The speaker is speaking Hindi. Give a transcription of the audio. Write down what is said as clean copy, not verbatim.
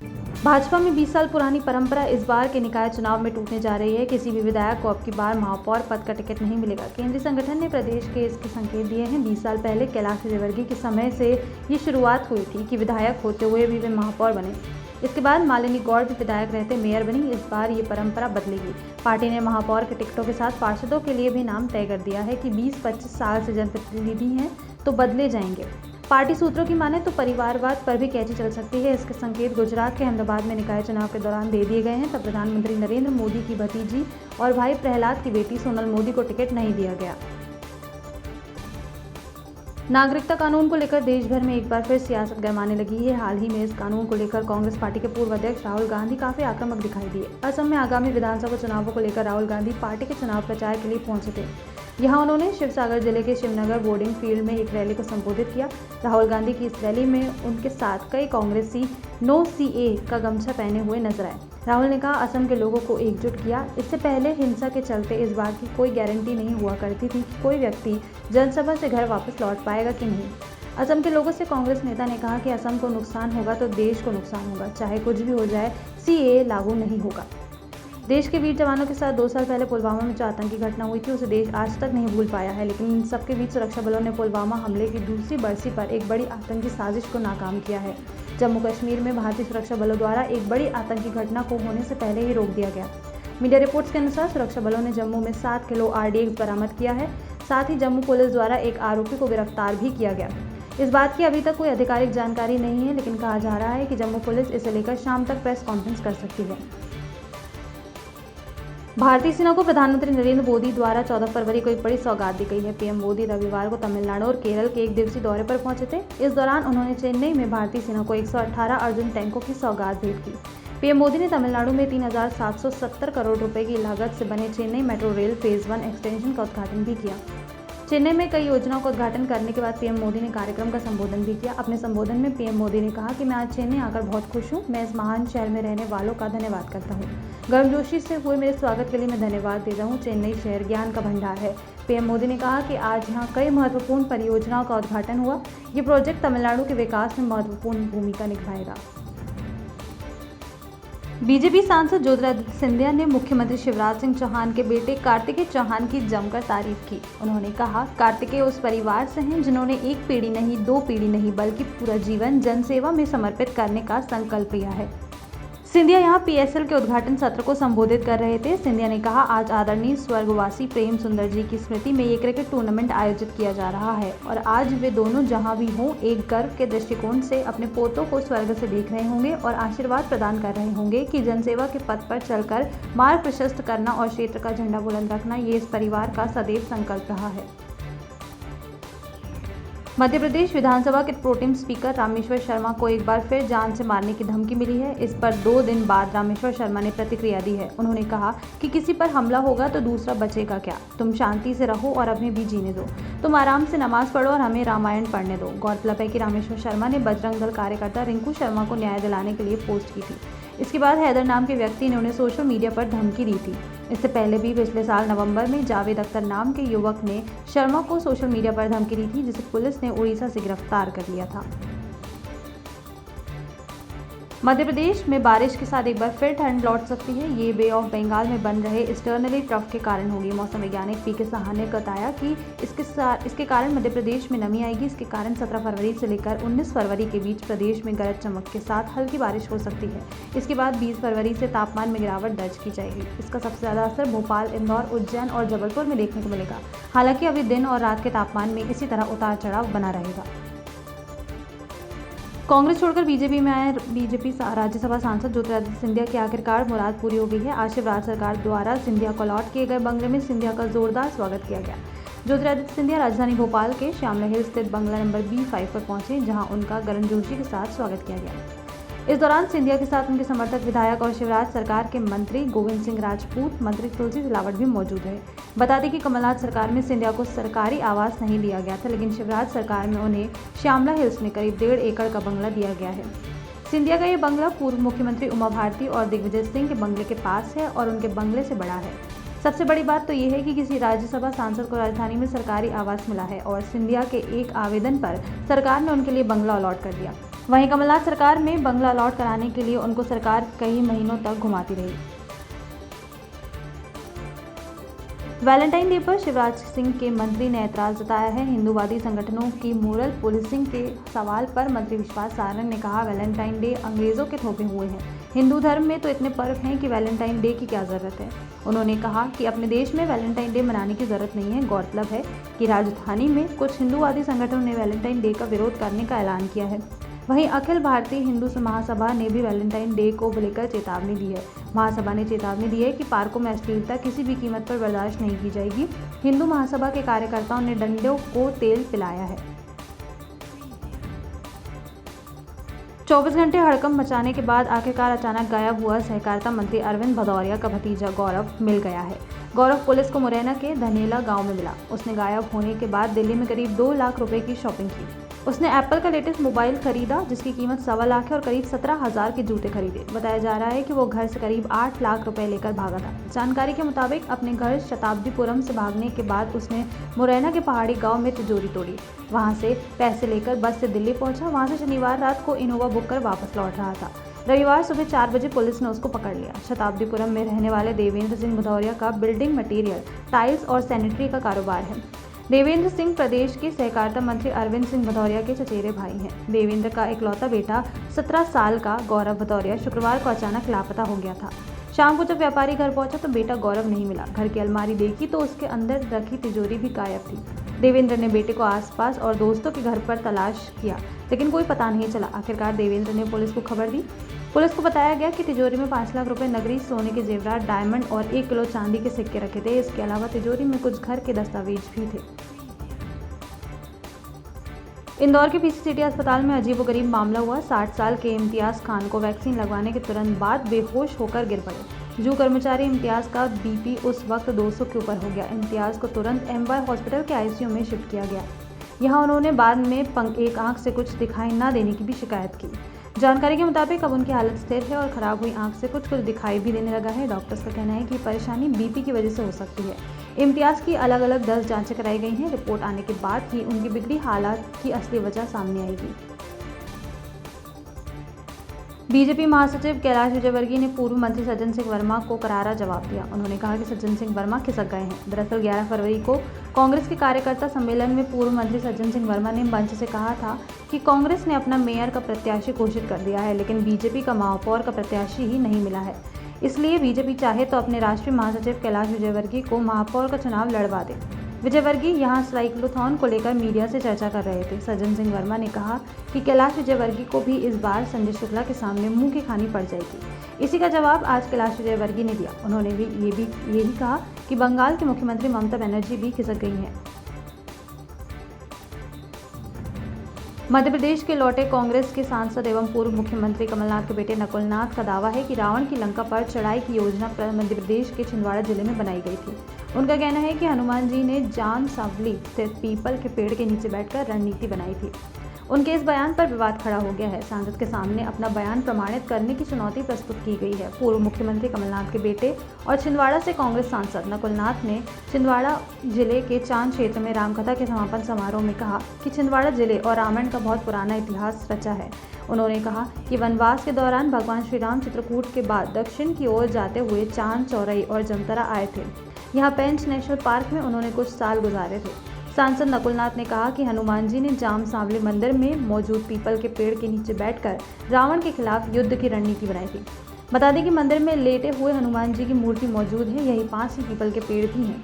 भाजपा में 20 साल पुरानी परंपरा इस बार के निकाय चुनाव में टूटने जा रही है। किसी भी विधायक को अब की बार महापौर पद का टिकट नहीं मिलेगा। केंद्रीय संगठन ने प्रदेश के इसके संकेत दिए हैं। 20 साल पहले कैलाश विजयवर्गीय के समय से ये शुरुआत हुई थी कि विधायक होते हुए भी वे महापौर बने। इसके बाद मालिनी गौड़ भी विधायक रहते मेयर बनी। इस बार ये परंपरा बदलेगी। पार्टी ने महापौर के टिकटों के साथ पार्षदों के लिए भी नाम तय कर दिया है कि 20-25 साल से जनप्रतिनिधि हैं तो बदले जाएंगे। पार्टी सूत्रों की माने तो परिवारवाद पर भी कैंची चल सकती है। इसके संकेत गुजरात के अहमदाबाद में निकाय चुनाव के दौरान दे दिए गए हैं। तब प्रधानमंत्री नरेंद्र मोदी की भतीजी और भाई प्रहलाद की बेटी सोनल मोदी को टिकट नहीं दिया गया। नागरिकता कानून को लेकर देश भर में एक बार फिर सियासत गरमाने लगी है। हाल ही में इस कानून को लेकर कांग्रेस पार्टी के पूर्व अध्यक्ष राहुल गांधी काफी आक्रामक दिखाई दिए। असम में आगामी विधानसभा चुनावों को लेकर राहुल गांधी पार्टी के चुनाव प्रचार के लिए पहुंचे थे। यहां उन्होंने शिवसागर जिले के शिवनगर बोर्डिंग फील्ड में एक रैली को संबोधित किया। राहुल गांधी की इस रैली में उनके साथ कई कांग्रेसी नो सीए का गमछा पहने हुए नजर आए। राहुल ने कहा, असम के लोगों को एकजुट किया। इससे पहले हिंसा के चलते इस बात की कोई गारंटी नहीं हुआ करती थी कि कोई व्यक्ति जनसभा से घर वापस लौट पाएगा कि नहीं। असम के लोगों से कांग्रेस नेता ने कहा कि असम को नुकसान होगा तो देश को नुकसान होगा, चाहे कुछ भी हो जाए, सीए लागू नहीं होगा। देश के वीर जवानों के साथ 2 साल पहले पुलवामा में जो आतंकी घटना हुई थी उसे देश आज तक नहीं भूल पाया है। लेकिन इन सबके बीच सुरक्षा बलों ने पुलवामा हमले की दूसरी बरसी पर एक बड़ी आतंकी साजिश को नाकाम किया है। जम्मू कश्मीर में भारतीय सुरक्षा बलों द्वारा एक बड़ी आतंकी घटना को होने से पहले ही रोक दिया गया। मीडिया रिपोर्ट्स के अनुसार सुरक्षा बलों ने जम्मू में 7 किलो RDX बरामद किया है। साथ ही जम्मू पुलिस द्वारा एक आरोपी को गिरफ्तार भी किया गया। इस बात की अभी तक कोई आधिकारिक जानकारी नहीं है, लेकिन कहा जा रहा है कि जम्मू पुलिस इसे लेकर शाम तक प्रेस कॉन्फ्रेंस कर सकती है। भारतीय सेना को प्रधानमंत्री नरेंद्र मोदी द्वारा 14 फरवरी को एक बड़ी सौगात दी गई है। पीएम मोदी रविवार को तमिलनाडु और केरल के 1 दिवसीय दौरे पर पहुंचे थे। इस दौरान उन्होंने चेन्नई में भारतीय सेना को 118 अर्जुन टैंकों की सौगात भेंट की। पीएम मोदी ने तमिलनाडु में 3,770 करोड़ रुपए की लागत से बने Chennai metro rail phase 1 extension का उद्घाटन भी किया। चेन्नई में कई योजनाओं का उद्घाटन करने के बाद पीएम मोदी ने कार्यक्रम का संबोधन भी किया। अपने संबोधन में पीएम मोदी ने कहा कि मैं आज चेन्नई आकर बहुत खुश हूं। मैं इस महान शहर में रहने वालों का धन्यवाद करता हूं। गर्मजोशी से हुए मेरे स्वागत के लिए मैं धन्यवाद देता हूं। चेन्नई शहर ज्ञान का भंडार है। पीएम मोदी ने कहा कि आज यहां कई महत्वपूर्ण परियोजनाओं का उद्घाटन हुआ। ये प्रोजेक्ट तमिलनाडु के विकास में महत्वपूर्ण भूमिका निभाएगा। बीजेपी सांसद ज्योतिरादित्य सिंधिया ने मुख्यमंत्री शिवराज सिंह चौहान के बेटे कार्तिकेय चौहान की जमकर तारीफ की। उन्होंने कहा, कार्तिकेय उस परिवार से हैं जिन्होंने 1 पीढ़ी नहीं, 2 पीढ़ी नहीं बल्कि पूरा जीवन जनसेवा में समर्पित करने का संकल्प लिया है। सिंधिया यहां PSL के उद्घाटन सत्र को संबोधित कर रहे थे। सिंधिया ने कहा, आज आदरणीय स्वर्गवासी प्रेम सुंदर जी की स्मृति में ये क्रिकेट टूर्नामेंट आयोजित किया जा रहा है और आज वे दोनों जहां भी हों एक गर्व के दृष्टिकोण से अपने पोतों को स्वर्ग से देख रहे होंगे और आशीर्वाद प्रदान कर रहे होंगे कि जनसेवा के पथ पर चलकर मार्ग प्रशस्त करना और क्षेत्र का झंडा बुलंद रखना ये इस परिवार का सदैव संकल्प रहा है। मध्य प्रदेश विधानसभा के प्रोटेम स्पीकर रामेश्वर शर्मा को एक बार फिर जान से मारने की धमकी मिली है। इस पर 2 दिन बाद रामेश्वर शर्मा ने प्रतिक्रिया दी है। उन्होंने कहा कि किसी पर हमला होगा तो दूसरा बचेगा क्या? तुम शांति से रहो और हमें भी जीने दो। तुम आराम से नमाज पढ़ो और हमें रामायण पढ़ने दो। गौरतलब है कि रामेश्वर शर्मा ने बजरंग दल कार्यकर्ता रिंकू शर्मा को न्याय दिलाने के लिए पोस्ट की थी। इसके बाद हैदर नाम के व्यक्ति ने उन्हें सोशल मीडिया पर धमकी दी थी। इससे पहले भी पिछले साल नवंबर में जावेद अख्तर नाम के युवक ने शर्मा को सोशल मीडिया पर धमकी दी थी, जिसे पुलिस ने उड़ीसा से गिरफ्तार कर लिया था। मध्य प्रदेश में बारिश के साथ एक बार फिर ठंड लौट सकती है। ये बे ऑफ बंगाल में बन रहे ईस्टर्नली ट्रफ के कारण होगी। मौसम वैज्ञानिक PK साहा ने बताया कि इसके कारण मध्य प्रदेश में नमी आएगी। इसके कारण 17 फरवरी से लेकर 19 फरवरी के बीच प्रदेश में गरज चमक के साथ हल्की बारिश हो सकती है। इसके बाद 20 फरवरी से तापमान में गिरावट दर्ज की जाएगी। इसका सबसे ज़्यादा असर भोपाल, इंदौर, उज्जैन और जबलपुर में देखने को मिलेगा। हालांकि अभी दिन और रात के तापमान में इसी तरह उतार चढ़ाव बना रहेगा। कांग्रेस छोड़कर बीजेपी में आए बीजेपी राज्यसभा सांसद ज्योतिरादित्य सिंधिया की आखिरकार मुराद पूरी हो गई है। आज शिवराज सरकार द्वारा सिंधिया को अलॉट किए गए बंगले में सिंधिया का जोरदार स्वागत किया गया। ज्योतिरादित्य सिंधिया राजधानी भोपाल के श्यामला हिल स्थित बंगला नंबर B5 पर पहुंचे, जहां उनका गर्मजोशी के साथ स्वागत किया गया। इस दौरान सिंधिया के साथ उनके समर्थक विधायक और शिवराज सरकार के मंत्री गोविंद सिंह राजपूत, मंत्री तुलसी सिलावट भी मौजूद रहे। बता दें कि कमलनाथ सरकार में सिंधिया को सरकारी आवास नहीं दिया गया था, लेकिन शिवराज सरकार में उन्हें श्यामला हिल्स में करीब 1.5 एकड़ का बंगला दिया गया है। सिंधिया का ये बंगला पूर्व मुख्यमंत्री उमा भारती और दिग्विजय सिंह के बंगले के पास है और उनके बंगले से बड़ा है। सबसे बड़ी बात तो ये है कि किसी राज्यसभा सांसद को राजधानी में सरकारी आवास मिला है और सिंधिया के एक आवेदन पर सरकार ने उनके लिए बंगला अलॉट कर दिया। वहीं कमलनाथ सरकार में बंगला अलॉट कराने के लिए उनको सरकार कई महीनों तक घुमाती रही। वैलेंटाइन डे पर शिवराज सिंह के मंत्री ने ऐतराज जताया है। हिंदूवादी संगठनों की मोरल पुलिसिंग के सवाल पर मंत्री विश्वास सारंग ने कहा, वैलेंटाइन डे अंग्रेजों के थोपे हुए हैं। हिंदू धर्म में तो इतने पर्व हैं कि वैलेंटाइन डे की क्या ज़रूरत है। उन्होंने कहा कि अपने देश में वैलेंटाइन डे मनाने की ज़रूरत नहीं है। गौरतलब है कि राजधानी में कुछ हिंदूवादी संगठनों ने वैलेंटाइन डे का विरोध करने का ऐलान किया है। वहीं अखिल भारतीय हिंदू महासभा ने भी वैलेंटाइन डे को लेकर चेतावनी दी है। महासभा ने चेतावनी दी है कि पार्कों में अश्लीलता किसी भी कीमत पर बर्दाश्त नहीं की जाएगी। हिंदू महासभा के कार्यकर्ताओं ने डंडों को तेल पिलाया है। 24 घंटे हड़कंप मचाने के बाद आखिरकार अचानक गायब हुआ सहकारिता मंत्री अरविंद भदौरिया का भतीजा गौरव मिल गया है। गौरव पुलिस को मुरैना के धनेला गांव में मिला। उसने गायब होने के बाद दिल्ली में करीब 2 लाख रुपए की शॉपिंग की। उसने एप्पल का लेटेस्ट मोबाइल खरीदा जिसकी कीमत 1.25 लाख है और करीब 17,000 के जूते खरीदे। बताया जा रहा है कि वो घर से करीब 8 लाख रुपए लेकर भागा था। जानकारी के मुताबिक अपने घर शताब्दीपुरम से भागने के बाद उसने मुरैना के पहाड़ी गांव में तिजोरी तोड़ी। वहां से पैसे लेकर बस से दिल्ली पहुंचा। वहां से शनिवार रात को इनोवा बुक कर वापस लौट रहा था। रविवार सुबह 4 बजे पुलिस ने उसको पकड़ लिया। शताब्दीपुरम में रहने वाले देवेंद्र सिंह भदौरिया का बिल्डिंग मटेरियल, टाइल्स और सैनिटरी का कारोबार है। देवेंद्र सिंह प्रदेश के सहकारिता मंत्री अरविंद सिंह भदौरिया के चचेरे भाई हैं। देवेंद्र का इकलौता बेटा 17 साल का गौरव भदौरिया शुक्रवार को अचानक लापता हो गया था। शाम को जब व्यापारी घर पहुंचा तो बेटा गौरव नहीं मिला। घर की अलमारी देखी तो उसके अंदर रखी तिजोरी भी गायब थी। देवेंद्र ने बेटे को आसपास और दोस्तों के घर पर तलाश किया लेकिन कोई पता नहीं चला। आखिरकार देवेंद्र ने पुलिस को खबर दी। पुलिस को बताया गया कि तिजोरी में 5 लाख रुपए नकली सोने के जेवरात, डायमंड और 1 किलो चांदी के सिक्के रखे थे। इसके अलावा तिजोरी में कुछ घर के दस्तावेज भी थे। इंदौर के पीसी सिटी अस्पताल में अजीबोगरीब मामला हुआ। 60 साल के इम्तियाज़ खान को वैक्सीन लगवाने के तुरंत बाद बेहोश होकर गिर पड़े। जू कर्मचारी इम्तियाज़ का बीपी उस वक्त 200 के ऊपर हो गया। इम्तियाज़ को तुरंत MY हॉस्पिटल के ICU में शिफ्ट किया गया। यहाँ उन्होंने बाद में एक आंख से कुछ दिखाई न देने की भी शिकायत की। जानकारी के मुताबिक अब उनकी हालत स्थिर है और खराब हुई आंख से कुछ दिखाई भी देने लगा है। डॉक्टर्स का कहना है कि परेशानी BP की वजह से हो सकती है। इम्तियाज़ की अलग अलग 10 जांचें कराई गई हैं। रिपोर्ट आने के बाद ही उनकी बिगड़ी हालात की असली वजह सामने आएगी। बीजेपी महासचिव कैलाश विजयवर्गीय ने पूर्व मंत्री सज्जन सिंह वर्मा को करारा जवाब दिया। उन्होंने कहा कि सज्जन सिंह वर्मा खिसक गए हैं। दरअसल 11 फरवरी को कांग्रेस के कार्यकर्ता सम्मेलन में पूर्व मंत्री सज्जन सिंह वर्मा ने मंच से कहा था कि कांग्रेस ने अपना मेयर का प्रत्याशी घोषित कर दिया है लेकिन बीजेपी का महापौर का प्रत्याशी ही नहीं मिला है। इसलिए बीजेपी चाहे तो अपने राष्ट्रीय महासचिव कैलाश विजयवर्गीय को महापौर का चुनाव लड़वा दे। विजयवर्गीय यहाँ साइक्लोथॉन को लेकर मीडिया से चर्चा कर रहे थे। सज्जन सिंह वर्मा ने कहा कि कैलाश विजयवर्गीय को भी इस बार संजय शुक्ला के सामने मुंह की खानी पड़ जाएगी। इसी का जवाब आज कैलाश विजयवर्गीय ने दिया। उन्होंने भी यही कहा कि बंगाल के मुख्यमंत्री ममता बनर्जी भी खिसक गई हैं। मध्य प्रदेश के लौटे कांग्रेस के सांसद एवं पूर्व मुख्यमंत्री कमलनाथ के बेटे नकुलनाथ का दावा है कि रावण की लंका पर चढ़ाई की योजना मध्य प्रदेश के छिंदवाड़ा जिले में बनाई गई थी। उनका कहना है कि हनुमान जी ने जाम सांवली स्थित पीपल के पेड़ के नीचे बैठकर रणनीति बनाई थी। उनके इस बयान पर विवाद खड़ा हो गया है। सांसद के सामने अपना बयान प्रमाणित करने की चुनौती प्रस्तुत की गई है। पूर्व मुख्यमंत्री कमलनाथ के बेटे और छिंदवाड़ा से कांग्रेस सांसद नकुलनाथ ने छिंदवाड़ा जिले के चांद क्षेत्र में रामकथा के समापन समारोह में कहा कि छिंदवाड़ा जिले और रामायण का बहुत पुराना इतिहास रचा है। उन्होंने कहा कि वनवास के दौरान भगवान श्री राम चित्रकूट के बाद दक्षिण की ओर जाते हुए चांद, चौरई और जमतरा आए थे। यहाँ पेंच नेशनल पार्क में उन्होंने कुछ साल गुजारे थे। सांसद नकुलनाथ ने कहा कि हनुमान जी ने जाम सांवली मंदिर में मौजूद पीपल के पेड़ के नीचे बैठकर रावण के खिलाफ युद्ध की रणनीति बनाई थी। बता दें कि मंदिर में लेटे हुए हनुमान जी की मूर्ति मौजूद है। यही 5 ही पीपल के पेड़ भी हैं।